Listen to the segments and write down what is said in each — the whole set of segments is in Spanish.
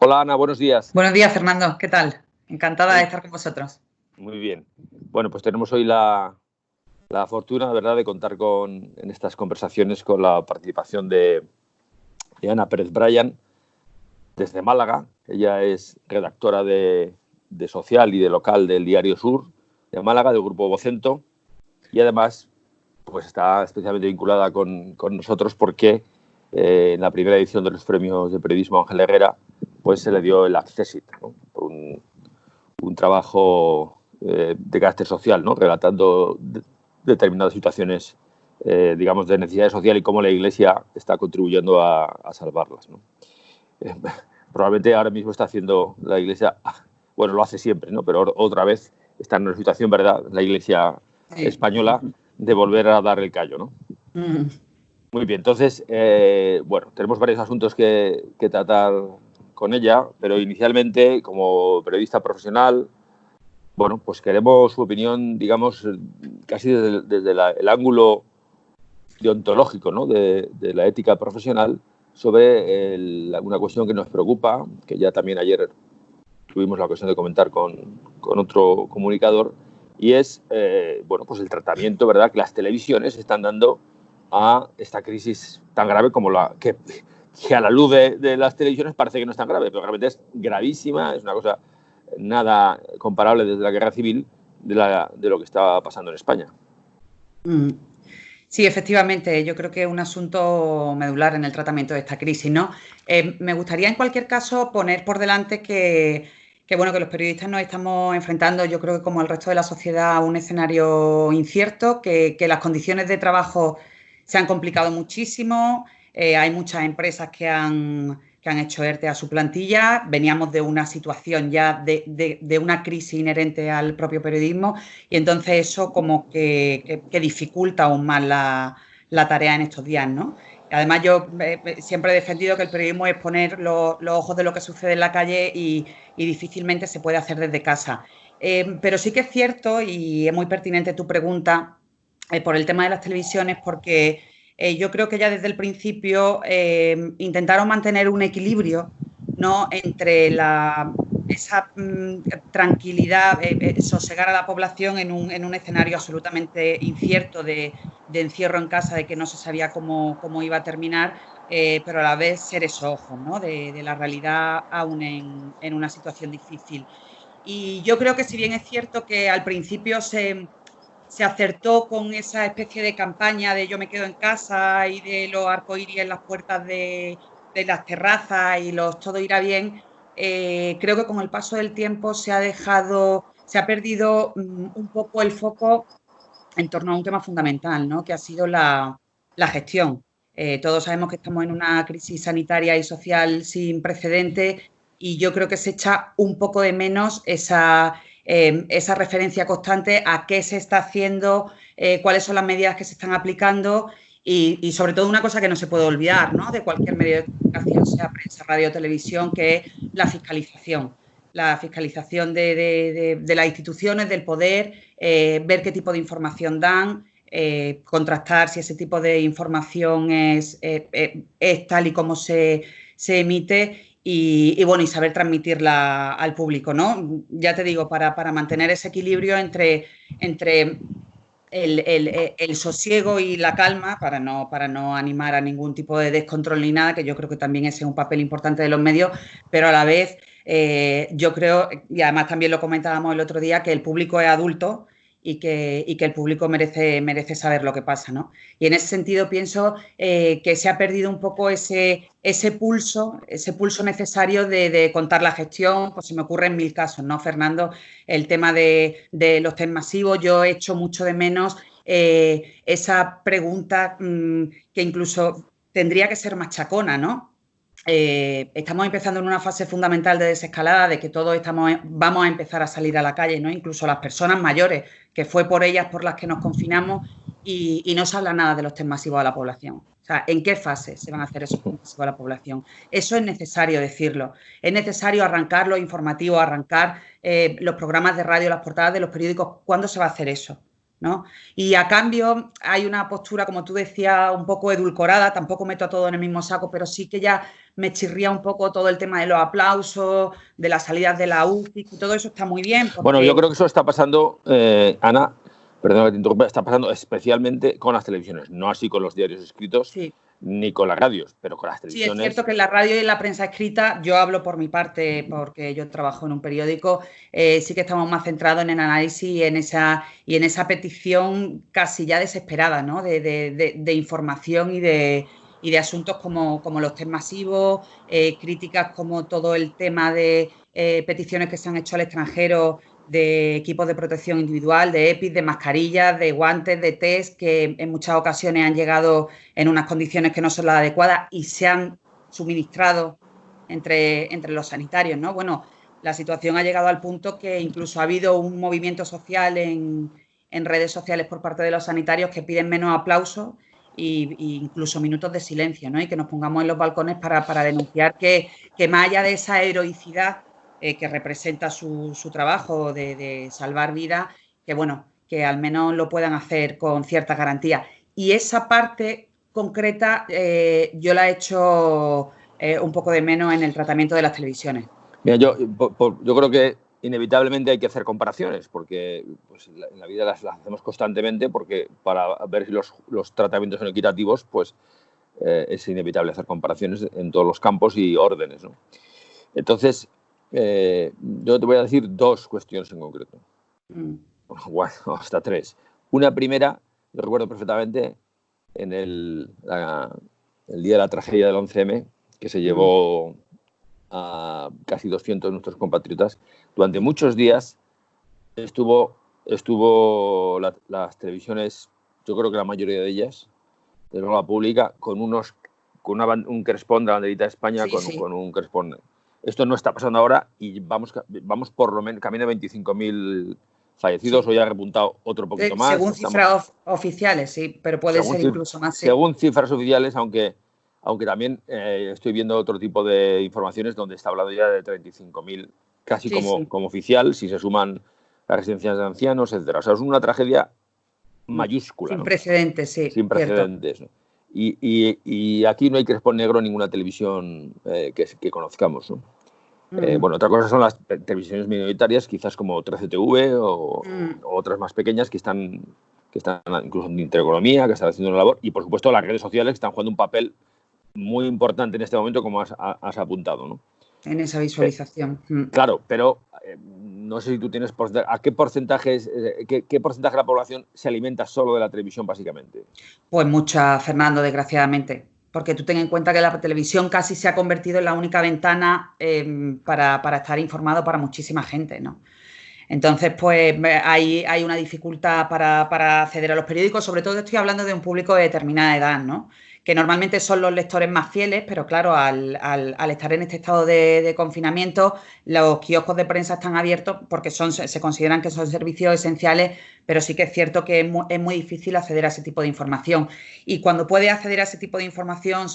Hola Ana, buenos días. Buenos días, Fernando. ¿Qué tal? Encantada de estar con vosotros. Muy bien. Bueno, pues tenemos hoy la fortuna, ¿verdad?, de contar en estas conversaciones con la participación de Ana Pérez Bryan desde Málaga. Ella es redactora de social y de local del Diario Sur de Málaga, del Grupo Vocento, y además pues está especialmente vinculada con nosotros porque en la primera edición de los premios de periodismo Ángel Herrera pues se le dio el Accessit, ¿no? Por un trabajo de carácter social, ¿no? Relatando determinadas situaciones, digamos, de necesidad social y cómo la Iglesia está contribuyendo a salvarlas, ¿no? Probablemente ahora mismo está haciendo la Iglesia, bueno, lo hace siempre, ¿no? Pero otra vez está en una situación, ¿verdad?, la Iglesia española, de volver a dar el callo, ¿no? Muy bien, entonces, bueno, tenemos varios asuntos que tratar con ella, pero inicialmente, como periodista profesional, bueno, pues queremos su opinión, digamos, casi desde el ángulo deontológico, ¿no?, de la ética profesional, sobre una cuestión que nos preocupa, que ya también ayer tuvimos la ocasión de comentar con otro comunicador, y es, bueno, pues el tratamiento, ¿verdad?, que las televisiones están dando a esta crisis tan grave como que a la luz de las televisiones parece que no es tan grave, pero realmente es gravísima, es una cosa nada comparable desde la guerra civil de lo que está pasando en España. Sí, efectivamente, yo creo que es un asunto medular en el tratamiento de esta crisis, ¿no? Me gustaría, en cualquier caso, poner por delante que bueno, que los periodistas nos estamos enfrentando, yo creo que como el resto de la sociedad, a un escenario incierto, que las condiciones de trabajo se han complicado muchísimo, hay muchas empresas que han hecho ERTE a su plantilla, veníamos de una situación ya de una crisis inherente al propio periodismo y entonces eso como que dificulta aún más la tarea en estos días, ¿no? Además, yo siempre he defendido que el periodismo es poner los ojos de lo que sucede en la calle y difícilmente se puede hacer desde casa. Pero sí que es cierto, y es muy pertinente tu pregunta por el tema de las televisiones, porque yo creo que ya desde el principio intentaron mantener un equilibrio, ¿no?, entre esa tranquilidad, sosegar a la población en un escenario absolutamente incierto de encierro en casa, de que no se sabía cómo iba a terminar, pero a la vez ser esos ojos, ¿no?, de la realidad aún en una situación difícil. Y yo creo que, si bien es cierto que al principio se acertó con esa especie de campaña de yo me quedo en casa y de los arcoíris en las puertas de las terrazas y todo irá bien, creo que con el paso del tiempo se ha perdido un poco el foco en torno a un tema fundamental, ¿no?, que ha sido la gestión. Todos sabemos que estamos en una crisis sanitaria y social sin precedentes y yo creo que se echa un poco de menos esa referencia constante a qué se está haciendo, cuáles son las medidas que se están aplicando y sobre todo una cosa que no se puede olvidar, ¿no?, de cualquier medio de comunicación, sea prensa, radio o televisión, que es la fiscalización. La fiscalización de las instituciones, del poder, ver qué tipo de información dan, contrastar si ese tipo de información es tal y como se emite y bueno, y saber transmitirla al público, ¿no? Ya te digo, para mantener ese equilibrio entre el sosiego y la calma, para no animar a ningún tipo de descontrol ni nada, que yo creo que también ese es un papel importante de los medios, pero a la vez yo creo, y además también lo comentábamos el otro día, que el público es adulto y que el público merece saber lo que pasa, ¿no? Y en ese sentido pienso que se ha perdido un poco ese pulso necesario de contar la gestión. Pues se me ocurren mil casos, ¿no, Fernando? El tema de los test masivos, yo he hecho mucho de menos esa pregunta que incluso tendría que ser machacona, ¿no? Estamos empezando en una fase fundamental de desescalada, de que todos vamos a empezar a salir a la calle, ¿no? Incluso las personas mayores, que fue por ellas por las que nos confinamos, y no se habla nada de los test masivos a la población. O sea, ¿en qué fase se van a hacer esos test masivos a la población? Eso es necesario decirlo. Es necesario arrancar los informativos, arrancar los programas de radio, las portadas de los periódicos. ¿Cuándo se va a hacer eso? ¿no? Y a cambio hay una postura, como tú decías, un poco edulcorada, tampoco meto a todo en el mismo saco, pero sí que ya me chirría un poco todo el tema de los aplausos, de las salidas de la UCI, y todo eso está muy bien. Porque... Bueno, yo creo que eso está pasando, Ana, perdón que te interrumpa, está pasando especialmente con las televisiones, no así con los diarios escritos, sí, ni con las radios, pero con las sí, es televisiones. cierto que en la radio y en la prensa escrita, yo hablo por mi parte, porque yo trabajo en un periódico, sí que estamos más centrados en el análisis y en esa petición casi ya desesperada, ¿no? de información y de asuntos como los test masivos, críticas como todo el tema de peticiones que se han hecho al extranjero de equipos de protección individual, de EPIs, de mascarillas, de guantes, de test, que en muchas ocasiones han llegado en unas condiciones que no son las adecuadas y se han suministrado entre los sanitarios, ¿no? Bueno, la situación ha llegado al punto que incluso ha habido un movimiento social en redes sociales por parte de los sanitarios que piden menos aplausos e incluso minutos de silencio, ¿no? Y que nos pongamos en los balcones para denunciar que más allá de esa heroicidad que representa su trabajo de salvar vidas, que bueno, que al menos lo puedan hacer con cierta garantía. Y esa parte concreta yo la he hecho un poco de menos en el tratamiento de las televisiones. Mira, yo creo que inevitablemente hay que hacer comparaciones, porque pues, en la vida las hacemos constantemente, porque para ver si los tratamientos son equitativos, pues es inevitable hacer comparaciones en todos los campos y órdenes, ¿no? Entonces, yo te voy a decir dos cuestiones en concreto. Bueno, hasta tres. Una primera, yo recuerdo perfectamente en el día de la tragedia del 11M, que se llevó a casi 200 de nuestros compatriotas. Durante muchos días estuvo las televisiones, yo creo que la mayoría de ellas, de la pública, con un crespón de la banderita de España, con un crespón. Esto no está pasando ahora y vamos por lo menos camino de 25.000 fallecidos. Hoy ha repuntado otro poquito más. Según cifras oficiales, sí, pero puede ser incluso más. Según cifras oficiales, aunque también estoy viendo otro tipo de informaciones donde está hablando ya de 35.000, casi como oficial, si se suman las residencias de ancianos, etcétera. O sea, es una tragedia mayúscula. Sin precedentes, sí. Sin precedentes, ¿no? Y aquí no hay crespón negro en ninguna televisión que conozcamos, ¿no? Bueno, otra cosa son las televisiones minoritarias, quizás como 13TV o otras más pequeñas que están incluso en intereconomía, que están haciendo una labor, y por supuesto las redes sociales que están jugando un papel muy importante en este momento, como has apuntado, ¿no? En esa visualización. Claro, pero no sé si tú tienes a qué porcentaje de la población se alimenta solo de la televisión, básicamente. Pues mucha, Fernando, desgraciadamente. Porque tú ten en cuenta que la televisión casi se ha convertido en la única ventana para estar informado para muchísima gente, ¿no? Entonces, pues hay una dificultad para acceder a los periódicos. Sobre todo estoy hablando de un público de determinada edad, ¿no? Que normalmente son los lectores más fieles, pero claro, al estar en este estado de confinamiento, los kioscos de prensa están abiertos porque se consideran que son servicios esenciales, pero sí que es cierto que es muy difícil acceder a ese tipo de información. Y cuando puedes acceder a ese tipo de información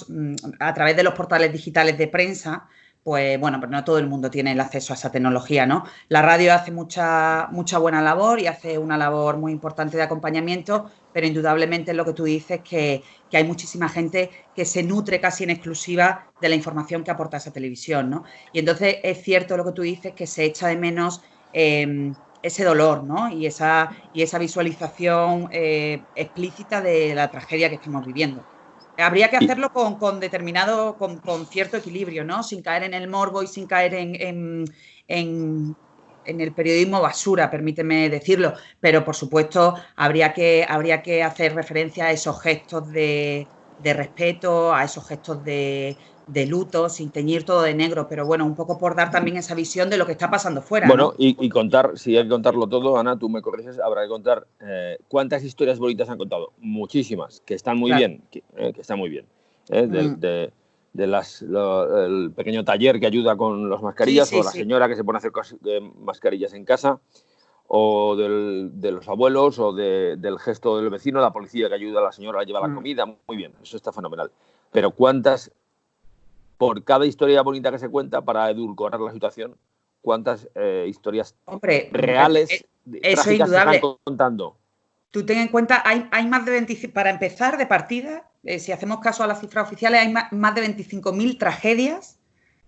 a través de los portales digitales de prensa, pues bueno, pero no todo el mundo tiene el acceso a esa tecnología, ¿no? La radio hace mucha buena labor y hace una labor muy importante de acompañamiento, pero indudablemente es lo que tú dices, que hay muchísima gente que se nutre casi en exclusiva de la información que aporta esa televisión, ¿no? Y entonces es cierto lo que tú dices, que se echa de menos ese dolor, ¿no? Y esa visualización explícita de la tragedia que estamos viviendo. Habría que hacerlo con cierto equilibrio, ¿no? Sin caer en el morbo y sin caer en el periodismo basura, permíteme decirlo. Pero, por supuesto, habría que hacer referencia a esos gestos de respeto, a esos gestos de luto, sin teñir todo de negro. Pero, bueno, un poco por dar también esa visión de lo que está pasando fuera, bueno, ¿no? y contar, si hay que contarlo todo, Ana, tú me corriges, habrá que contar cuántas historias bonitas han contado. Muchísimas, que están muy bien, que están muy bien. El pequeño taller que ayuda con las mascarillas, o la señora que se pone a hacer mascarillas en casa, o de los abuelos, o del gesto del vecino, la policía que ayuda a la señora a llevar la comida. Muy bien, eso está fenomenal. Pero cuántas, por cada historia bonita que se cuenta, para edulcorar la situación, cuántas historias reales, eso trágicas, se están indudable. contando. tú ten en cuenta, hay más de 25, para empezar, de partida, si hacemos caso a las cifras oficiales, hay más de 25.000 tragedias,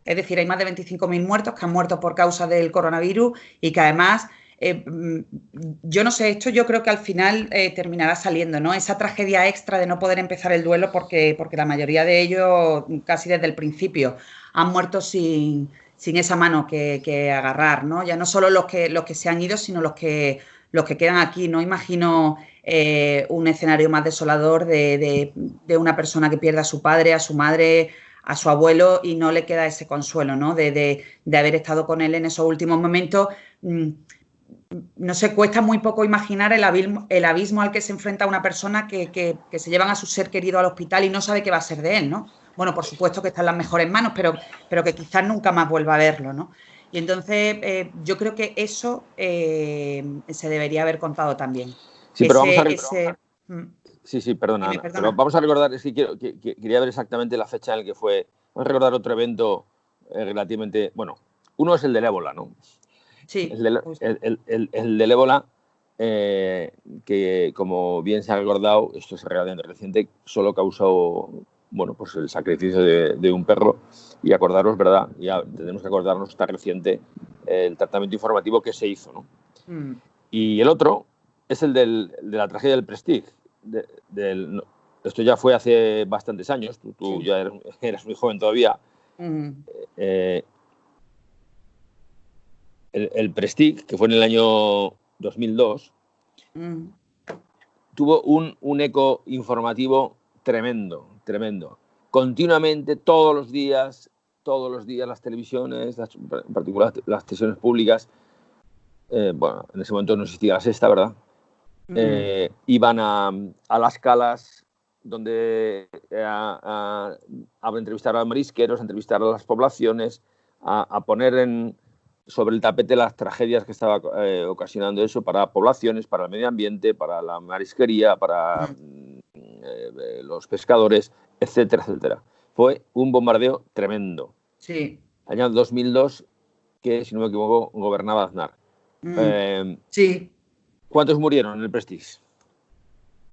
es decir, hay más de 25.000 muertos que han muerto por causa del coronavirus y que además, yo no sé, esto yo creo que al final terminará saliendo, ¿no? Esa tragedia extra de no poder empezar el duelo porque la mayoría de ellos, casi desde el principio, han muerto sin esa mano que agarrar, ¿no? Ya no solo los que se han ido, sino los que quedan aquí. No imagino un escenario más desolador de una persona que pierde a su padre, a su madre, a su abuelo y no le queda ese consuelo, ¿no? De haber estado con él en esos últimos momentos. No sé, cuesta muy poco imaginar el abismo al que se enfrenta una persona que se llevan a su ser querido al hospital y no sabe qué va a ser de él, ¿no? Bueno, por supuesto que está en las mejores manos, pero que quizás nunca más vuelva a verlo, ¿no? Y entonces yo creo que eso se debería haber contado también. Sí, pero vamos a Sí, perdona, Dime, Ana. Pero vamos a recordar, es que quería ver exactamente la fecha en la que fue. Vamos a recordar otro evento relativamente. Bueno, uno es el del ébola, ¿no? Sí. El del ébola, que como bien se ha recordado, esto es relativamente reciente, solo causó, bueno, pues el sacrificio de un perro. Y acordaros, ¿verdad? Ya tenemos que acordarnos, está reciente, el tratamiento informativo que se hizo, ¿no? Y el otro es el de la tragedia del Prestige. Esto ya fue hace bastantes años, tú sí. Ya eras muy joven todavía. El Prestige, que fue en el año 2002, tuvo un eco informativo tremendo. Continuamente, todos los días las televisiones, en particular las televisiones públicas, bueno, en ese momento no existía La Sexta, ¿verdad? Iban a las calas donde a entrevistar a marisqueros, a entrevistar a las poblaciones, a poner sobre el tapete las tragedias que estaba ocasionando eso para poblaciones, para el medio ambiente, para la marisquería, para los pescadores, etcétera, etcétera. Fue un bombardeo tremendo. Sí. Año 2002, que, si no me equivoco, gobernaba Aznar. Sí. ¿Cuántos murieron en el Prestige?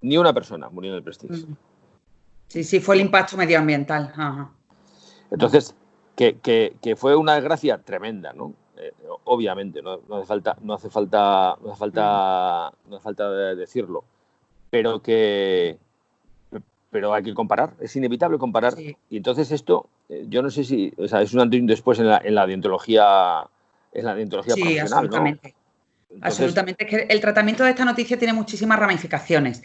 Ni una persona murió en el Prestige. Sí, fue el impacto medioambiental. Ajá. Entonces, que fue una desgracia tremenda, ¿no? Obviamente, no hace falta decirlo, pero hay que comparar, es inevitable comparar. Sí. Y entonces esto, yo no sé si, o sea, es un antes y un después en la deontología, sí, profesional, absolutamente. ¿no? Entonces, absolutamente, es que el tratamiento de esta noticia tiene muchísimas ramificaciones.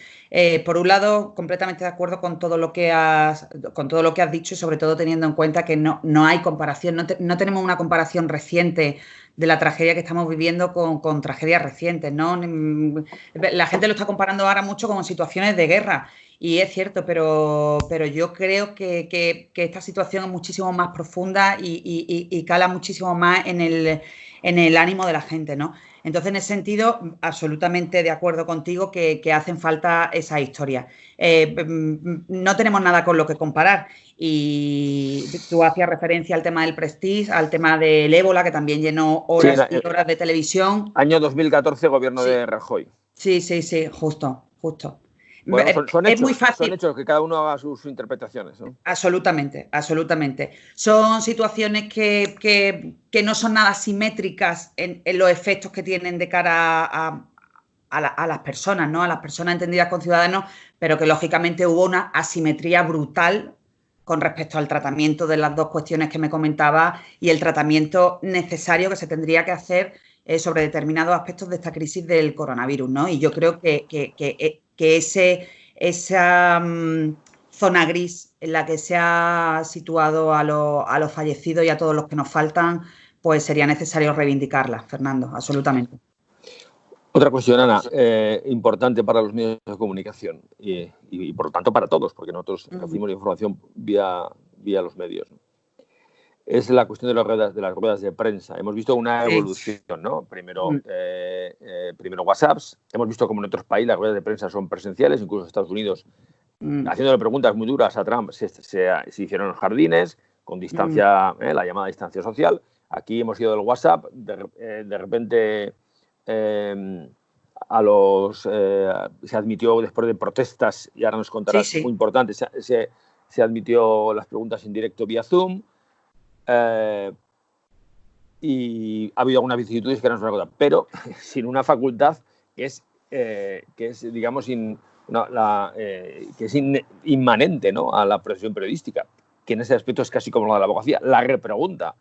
Por un lado, completamente de acuerdo con todo lo que has dicho y sobre todo teniendo en cuenta que no hay comparación, no tenemos una comparación reciente de la tragedia que estamos viviendo con tragedias recientes, ¿no? La gente lo está comparando ahora mucho con situaciones de guerra y es cierto, pero yo creo que esta situación es muchísimo más profunda y cala muchísimo más en el ánimo de la gente, ¿no? Entonces, en ese sentido, absolutamente de acuerdo contigo que hacen falta esas historias. No tenemos nada con lo que comparar. Y tú hacías referencia al tema del Prestige, al tema del ébola, que también llenó horas y horas de televisión. Año 2014, gobierno de Rajoy. Sí, justo. Bueno, son hechos, es muy fácil. Son hechos, que cada uno haga sus interpretaciones, ¿no? Absolutamente. Son situaciones que no son nada simétricas en los efectos que tienen de cara a las personas, ¿no? A las personas entendidas con ciudadanos, pero que lógicamente hubo una asimetría brutal con respecto al tratamiento de las dos cuestiones que me comentaba y el tratamiento necesario que se tendría que hacer sobre determinados aspectos de esta crisis del coronavirus, ¿no? Y yo creo que esa zona gris en la que se ha situado a los fallecidos y a todos los que nos faltan, pues sería necesario reivindicarla, Fernando, absolutamente. Otra cuestión, Ana, importante para los medios de comunicación y por lo tanto para todos, porque nosotros recibimos la información vía los medios, ¿no? Es la cuestión de las ruedas de prensa. Hemos visto una evolución, ¿no? Primero WhatsApps. Hemos visto como en otros países las ruedas de prensa son presenciales, incluso en Estados Unidos, haciéndole preguntas muy duras a Trump, se hicieron en los jardines, con distancia, la llamada distancia social. Aquí hemos ido del WhatsApp, de repente se admitió después de protestas, y ahora nos contarás, muy importante, se admitió las preguntas en directo vía Zoom, y ha habido algunas vicisitudes que no es una cosa, pero sin una facultad que es digamos, que es inmanente, ¿no?, a la profesión periodística, que en ese aspecto es casi como la de la abogacía, la repregunta.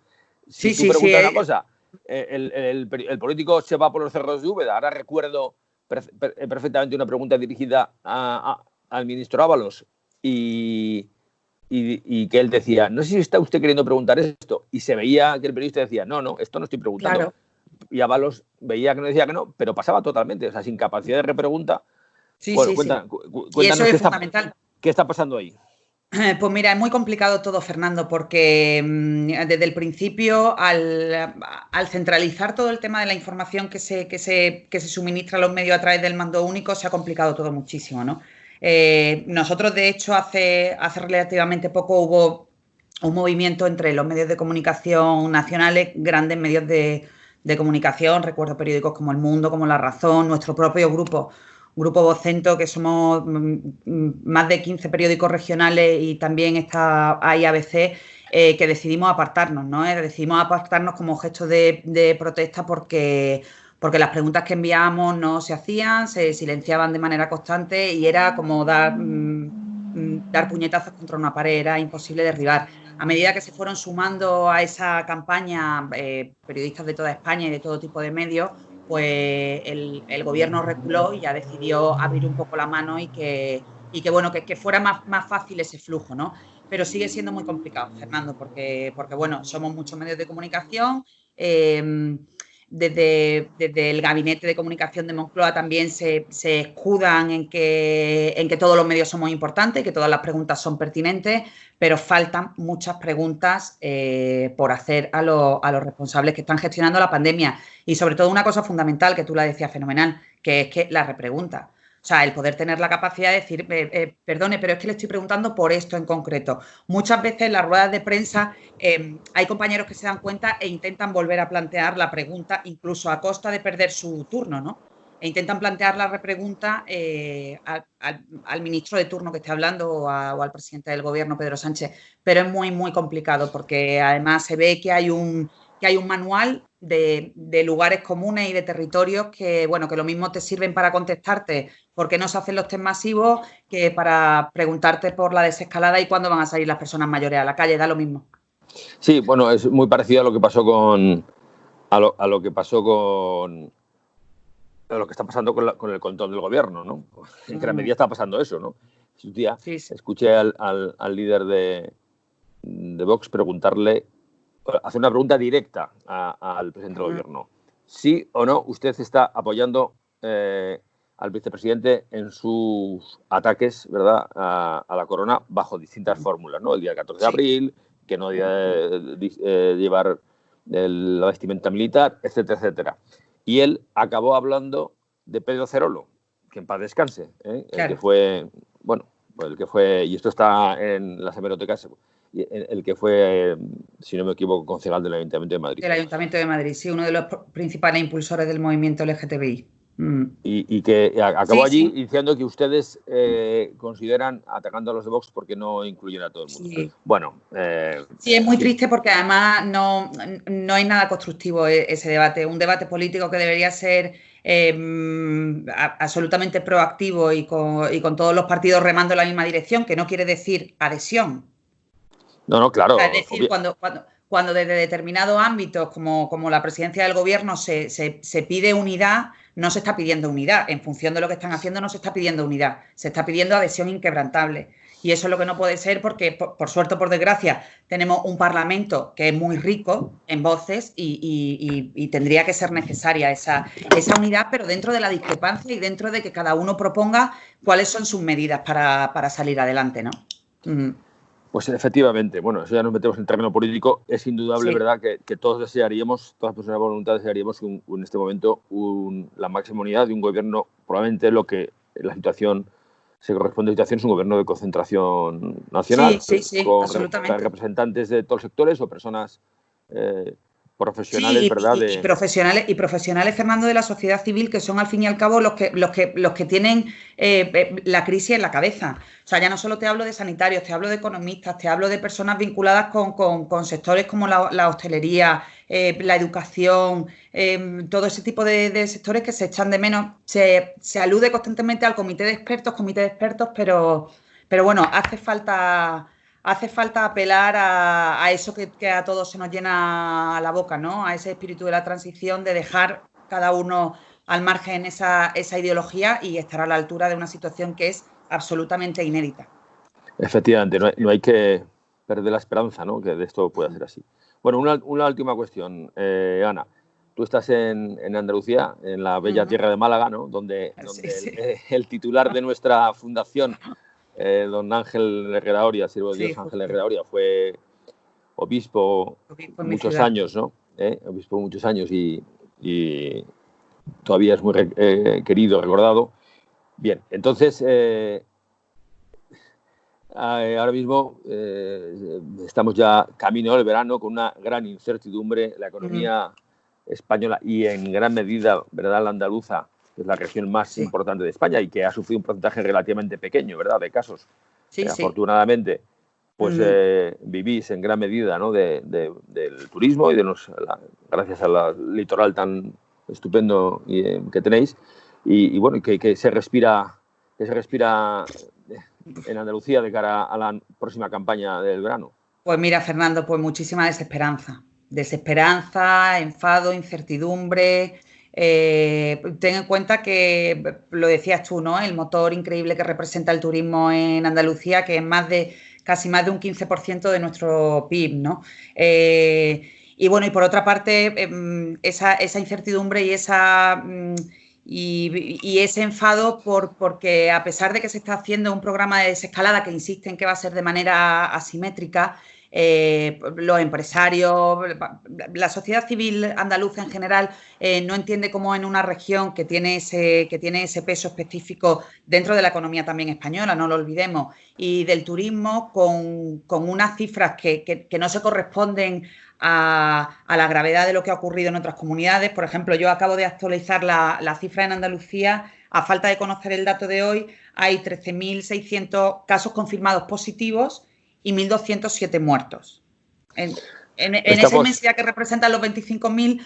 Si tú preguntas una cosa, el político se va por los cerros de Úbeda. Ahora recuerdo perfectamente una pregunta dirigida al ministro Ábalos y que él decía, no sé si está usted queriendo preguntar esto, y se veía que el periodista decía, no, esto no estoy preguntando. Claro. Y Ábalos veía que no decía que no, pero pasaba totalmente, o sea, sin capacidad de repregunta. Cuéntanos, y eso es fundamental. ¿Qué está pasando ahí? Pues mira, es muy complicado todo, Fernando, porque desde el principio, al centralizar todo el tema de la información que se suministra a los medios a través del mando único, se ha complicado todo muchísimo, ¿no? Nosotros, de hecho, hace relativamente poco hubo un movimiento entre los medios de comunicación nacionales, grandes medios de comunicación, recuerdo periódicos como El Mundo, como La Razón, nuestro propio grupo Vocento, que somos más de 15 periódicos regionales, y también está ABC, que decidimos apartarnos, ¿no? Decidimos apartarnos como gesto de protesta porque las preguntas que enviábamos no se hacían, se silenciaban de manera constante y era como dar puñetazos contra una pared, era imposible derribar. A medida que se fueron sumando a esa campaña periodistas de toda España y de todo tipo de medios, pues el gobierno reculó y ya decidió abrir un poco la mano y que fuera más fácil ese flujo, ¿no? Pero sigue siendo muy complicado, Fernando, porque bueno, somos muchos medios de comunicación. Desde el gabinete de comunicación de Moncloa también se escudan en que todos los medios somos importantes, que todas las preguntas son pertinentes, pero faltan muchas preguntas por hacer a los responsables que están gestionando la pandemia. Y sobre todo una cosa fundamental, que tú la decías fenomenal, que es que la repregunta. O sea, el poder tener la capacidad de decir, perdone, pero es que le estoy preguntando por esto en concreto. Muchas veces en las ruedas de prensa hay compañeros que se dan cuenta e intentan volver a plantear la pregunta, incluso a costa de perder su turno, ¿no? E intentan plantear la repregunta al ministro de turno que esté hablando o al presidente del gobierno, Pedro Sánchez. Pero es muy, muy complicado porque además se ve que hay un manual de lugares comunes y de territorios que, bueno, que lo mismo te sirven para contestarte por qué no se hacen los test masivos que para preguntarte por la desescalada y cuándo van a salir las personas mayores a la calle, da lo mismo. Sí, bueno, es muy parecido a lo que pasó a lo que está pasando con el control del gobierno, ¿no? En gran medida está pasando eso, ¿no? Un día escuché al líder de Vox hacer una pregunta directa al presidente del gobierno. ¿Sí o no usted está apoyando al vicepresidente en sus ataques, ¿verdad?, a la corona bajo distintas fórmulas, ¿no? El día 14 de abril, que no debía llevar la vestimenta militar, etcétera, etcétera. Y él acabó hablando de Pedro Cerolo, que en paz descanse, claro. El que fue, y esto está en las hemerotecas, el que fue, si no me equivoco, concejal del Ayuntamiento de Madrid. Del Ayuntamiento de Madrid, sí, uno de los principales impulsores del movimiento LGTBI. Y que acabó allí diciendo que ustedes consideran atacando a los de Vox porque no incluyen a todo el mundo. Sí. Bueno. Sí, es muy triste porque además no hay nada constructivo ese debate. Un debate político que debería ser absolutamente proactivo y con todos los partidos remando en la misma dirección, que no quiere decir adhesión. No, claro. O sea, es decir, cuando desde determinados ámbitos, como la presidencia del gobierno, se pide unidad, no se está pidiendo unidad. En función de lo que están haciendo, no se está pidiendo unidad. Se está pidiendo adhesión inquebrantable. Y eso es lo que no puede ser porque, por suerte o por desgracia, tenemos un Parlamento que es muy rico en voces y tendría que ser necesaria esa unidad, pero dentro de la discrepancia y dentro de que cada uno proponga cuáles son sus medidas para salir adelante, ¿no? Pues efectivamente, bueno, eso ya nos metemos en el terreno político. Es indudable, ¿verdad?, que todos desearíamos, todas las personas de voluntad desearíamos en este momento la máxima unidad de un gobierno. Probablemente la situación se corresponde a la situación es un gobierno de concentración nacional, sí, con absolutamente. representantes de todos los sectores o personas profesionales, sí, ¿verdad? y profesionales, Fernando, de la sociedad civil, que son al fin y al cabo los que tienen la crisis en la cabeza. O sea, ya no solo te hablo de sanitarios, te hablo de economistas, te hablo de personas vinculadas con sectores como la hostelería, la educación, todo ese tipo de sectores que se echan de menos. Se alude constantemente al comité de expertos, pero bueno, hace falta apelar a eso que a todos se nos llena la boca, ¿no? A ese espíritu de la transición, de dejar cada uno al margen esa ideología y estar a la altura de una situación que es absolutamente inédita. Efectivamente, no hay que perder la esperanza, ¿no? Que de esto pueda ser así. Bueno, una última cuestión, Ana. Tú estás en Andalucía, en la bella tierra de Málaga, ¿no? Donde Sí. el titular de nuestra fundación, don Ángel Herrera Oria, siervo de Dios Ángel Herrera Oria, fue obispo muchos años, ¿no? Obispo muchos años y todavía es muy querido, recordado. Bien, entonces, ahora mismo estamos ya camino del verano con una gran incertidumbre. La economía española y en gran medida, ¿verdad?, la andaluza, que es la región más importante de España y que ha sufrido un porcentaje relativamente pequeño, ¿verdad?, de casos. Afortunadamente, pues vivís en gran medida, ¿no?, del turismo y gracias al litoral tan estupendo que tenéis y bueno, que se respira en Andalucía de cara a la próxima campaña del verano. Pues mira, Fernando, pues muchísima desesperanza, enfado, incertidumbre. Ten en cuenta que, lo decías tú, ¿no?, el motor increíble que representa el turismo en Andalucía, que es casi más de un 15% de nuestro PIB, ¿no? Y bueno, y por otra parte, esa incertidumbre y ese enfado porque a pesar de que se está haciendo un programa de desescalada que insiste en que va a ser de manera asimétrica, los empresarios, la sociedad civil andaluza en general no entiende cómo en una región que tiene ese peso específico dentro de la economía también española, no lo olvidemos, y del turismo con unas cifras que no se corresponden a la gravedad de lo que ha ocurrido en otras comunidades. Por ejemplo, yo acabo de actualizar la cifra en Andalucía. A falta de conocer el dato de hoy, hay 13.600 casos confirmados positivos y 1.207 muertos. En esa inmensidad que representan los 25.000,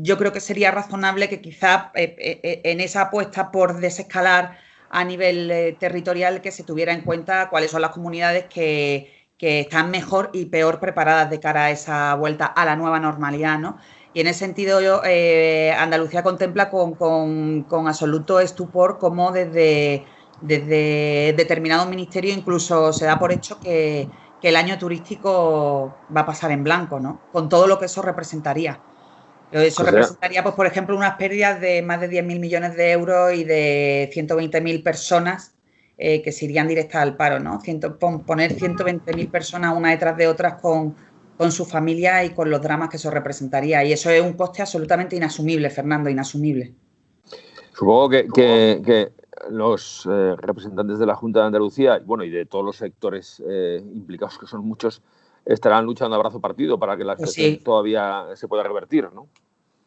yo creo que sería razonable que quizá en esa apuesta por desescalar a nivel territorial, que se tuviera en cuenta cuáles son las comunidades que están mejor y peor preparadas de cara a esa vuelta a la nueva normalidad, ¿no? Y en ese sentido, Andalucía contempla con absoluto estupor cómo desde determinados ministerios incluso se da por hecho que el año turístico va a pasar en blanco, ¿no? Con todo lo que eso representaría. Eso representaría, pues, por ejemplo, unas pérdidas de más de 10.000 millones de euros y de 120.000 personas que se irían directas al paro, ¿no? Poner 120.000 personas una detrás de otras con su familia y con los dramas que eso representaría. Y eso es un coste absolutamente inasumible, Fernando, inasumible. Supongo que los representantes de la Junta de Andalucía, bueno, y de todos los sectores implicados, que son muchos, estarán luchando a brazo partido para que la situación todavía se pueda revertir, ¿no?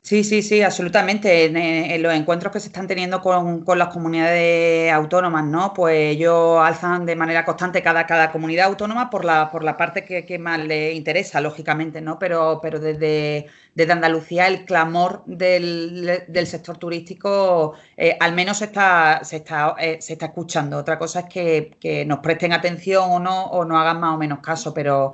Sí, absolutamente. En los encuentros que se están teniendo con las comunidades autónomas, ¿no? Pues ellos alzan de manera constante cada comunidad autónoma por la parte que más les interesa, lógicamente, ¿no? Pero desde Andalucía el clamor del sector turístico al menos se está escuchando. Otra cosa es que nos presten atención o no hagan más o menos caso, pero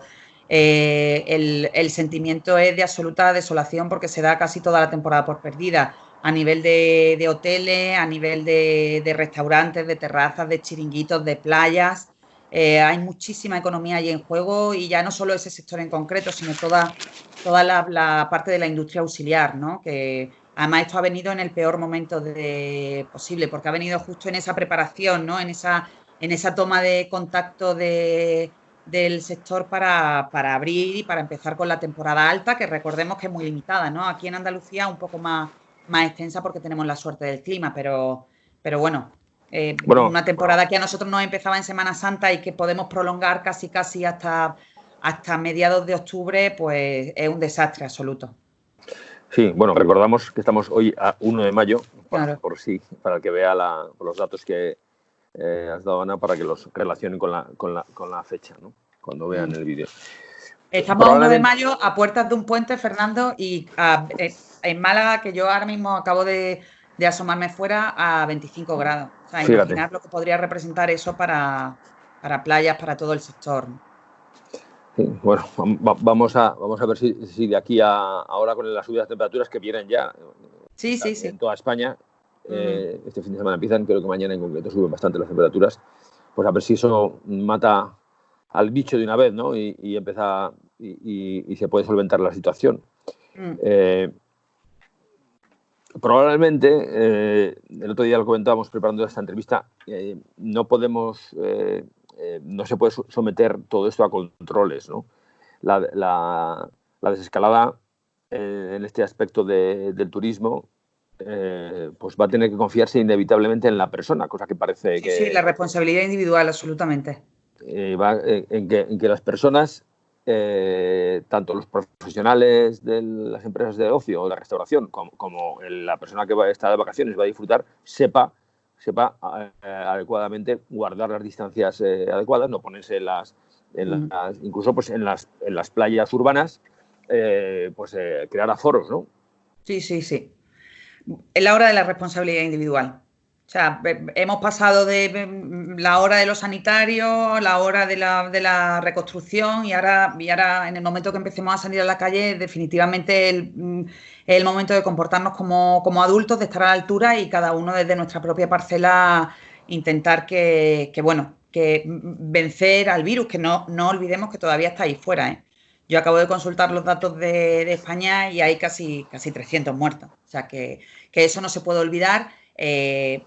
el sentimiento es de absoluta desolación porque se da casi toda la temporada por perdida a nivel de hoteles, a nivel de restaurantes, de terrazas, de chiringuitos, de playas. Hay muchísima economía ahí en juego y ya no solo ese sector en concreto, sino toda la parte de la industria auxiliar, ¿no? Que además esto ha venido en el peor momento posible, porque ha venido justo en esa preparación, ¿no? En esa toma de contacto del sector para abrir y para empezar con la temporada alta, que recordemos que es muy limitada, ¿no? Aquí en Andalucía un poco más extensa porque tenemos la suerte del clima, pero bueno, una temporada que a nosotros nos empezaba en Semana Santa y que podemos prolongar casi hasta hasta mediados de octubre, pues es un desastre absoluto. Sí, bueno, recordamos que estamos hoy a 1 de mayo, Claro. para el que vea por los datos que has dado, Ana, para que los relacionen con la fecha, ¿no? Cuando vean el vídeo. Estamos a 1 de mayo, a puertas de un puente, Fernando, y en Málaga, que yo ahora mismo acabo de asomarme fuera, a 25 grados. O sea, imaginar lo que podría representar eso para playas, para todo el sector. Sí, bueno, vamos a ver si de aquí a ahora, con las subidas de temperaturas que vienen ya en toda España, este fin de semana empiezan, creo que mañana en concreto suben bastante las temperaturas, pues a ver si eso mata al bicho de una vez, ¿no? Y empieza y se puede solventar la situación. Probablemente, el otro día lo comentábamos preparando esta entrevista, no se puede someter todo esto a controles, ¿no? La desescalada en este aspecto del turismo, pues va a tener que confiarse inevitablemente en la persona, cosa que parece que... Sí, la responsabilidad individual, absolutamente. Va en que las personas, tanto los profesionales de las empresas de ocio o de restauración como la persona que está de vacaciones, va a disfrutar, sepa adecuadamente guardar las distancias adecuadas, no ponerse incluso pues en las playas urbanas, crear aforos, ¿no? Sí. Es la hora de la responsabilidad individual. O sea, hemos pasado de la hora de los sanitarios, la hora de la reconstrucción y ahora en el momento que empecemos a salir a la calle, definitivamente es el momento de comportarnos como adultos, de estar a la altura y cada uno desde nuestra propia parcela intentar que vencer al virus, que no olvidemos que todavía está ahí fuera, ¿eh? Yo acabo de consultar los datos de España y hay casi 300 muertos. O sea, que eso no se puede olvidar.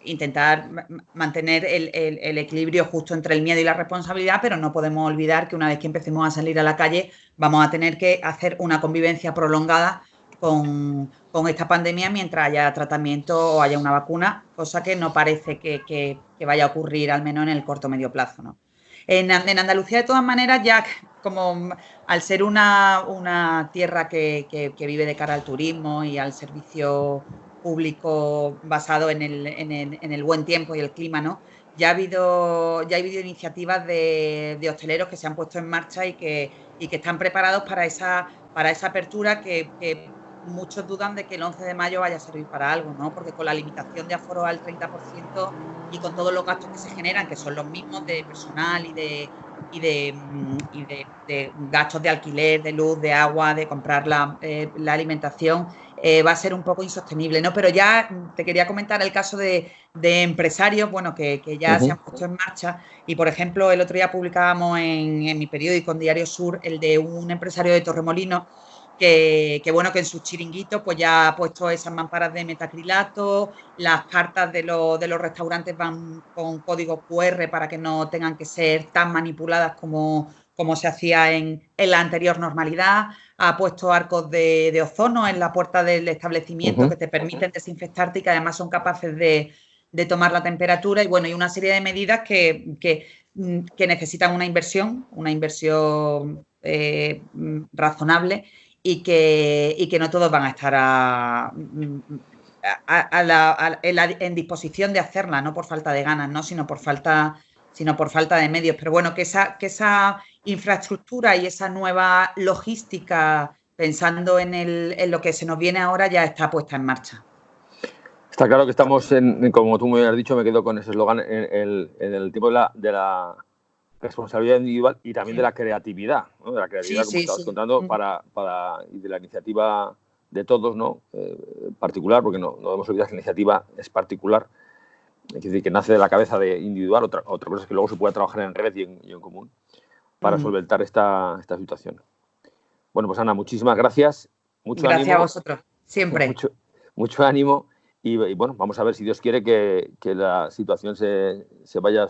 Intentar mantener el equilibrio justo entre el miedo y la responsabilidad, pero no podemos olvidar que una vez que empecemos a salir a la calle vamos a tener que hacer una convivencia prolongada con esta pandemia mientras haya tratamiento o haya una vacuna, cosa que no parece que vaya a ocurrir, al menos en el corto o medio plazo, ¿no? En Andalucía, de todas maneras, ya como al ser una tierra que vive de cara al turismo y al servicio público basado en el buen tiempo y el clima, ¿no? Ya ha habido iniciativas de hosteleros que se han puesto en marcha y que están preparados para esa apertura que muchos dudan de que el 11 de mayo vaya a servir para algo, ¿no? Porque con la limitación de aforo al 30% y con todos los gastos que se generan, que son los mismos de personal y de gastos de alquiler, de luz, de agua, de comprar la alimentación, va a ser un poco insostenible, ¿no? Pero ya te quería comentar el caso de empresarios, bueno, que ya se han puesto en marcha y, por ejemplo, el otro día publicábamos en mi periódico, en Diario Sur, el de un empresario de Torremolinos que en sus chiringuitos pues ya ha puesto esas mamparas de metacrilato, las cartas de los restaurantes van con código QR para que no tengan que ser tan manipuladas como se hacía en la anterior normalidad, ha puesto arcos de ozono en la puerta del establecimiento que te permiten desinfectarte y que además son capaces de tomar la temperatura y una serie de medidas que necesitan una inversión razonable y que no todos van a estar en disposición de hacerla, no por falta de ganas, ¿no? sino por falta de medios. Pero bueno, que esa infraestructura y esa nueva logística, pensando en lo que se nos viene ahora, ya está puesta en marcha. Está claro que estamos como tú me has dicho, me quedo con ese eslogan, en el tiempo de la responsabilidad individual y también de la creatividad, ¿no? De la creatividad, como estabas contando, y de la iniciativa de todos, ¿no? Particular, porque no debemos olvidar que la iniciativa es particular, es decir, que nace de la cabeza de individual, otra cosa es que luego se pueda trabajar en red y en común para solventar esta situación. Bueno, pues Ana, muchísimas gracias. Gracias ánimo, a vosotros, siempre. Mucho ánimo. Y bueno, vamos a ver si Dios quiere que la situación se vaya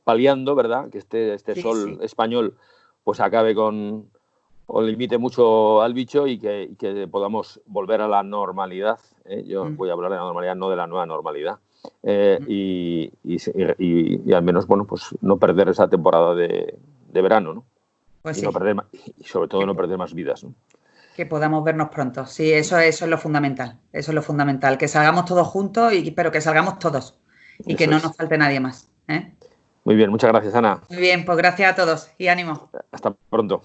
paliando, ¿verdad? Que este sol español pues acabe o limite mucho al bicho y que podamos volver a la normalidad. Yo voy a hablar de la normalidad, no de la nueva normalidad. Y al menos, pues no perder esa temporada de verano, ¿no? Pues y, sí. y sobre todo no perder más vidas, ¿no? Que podamos vernos pronto. Sí, eso es lo fundamental. Eso es lo fundamental. Que salgamos todos juntos, pero que salgamos todos. Y que Eso no es. nos falte nadie más. Muy bien, muchas gracias, Ana. Muy bien, pues gracias a todos y ánimo. Hasta pronto.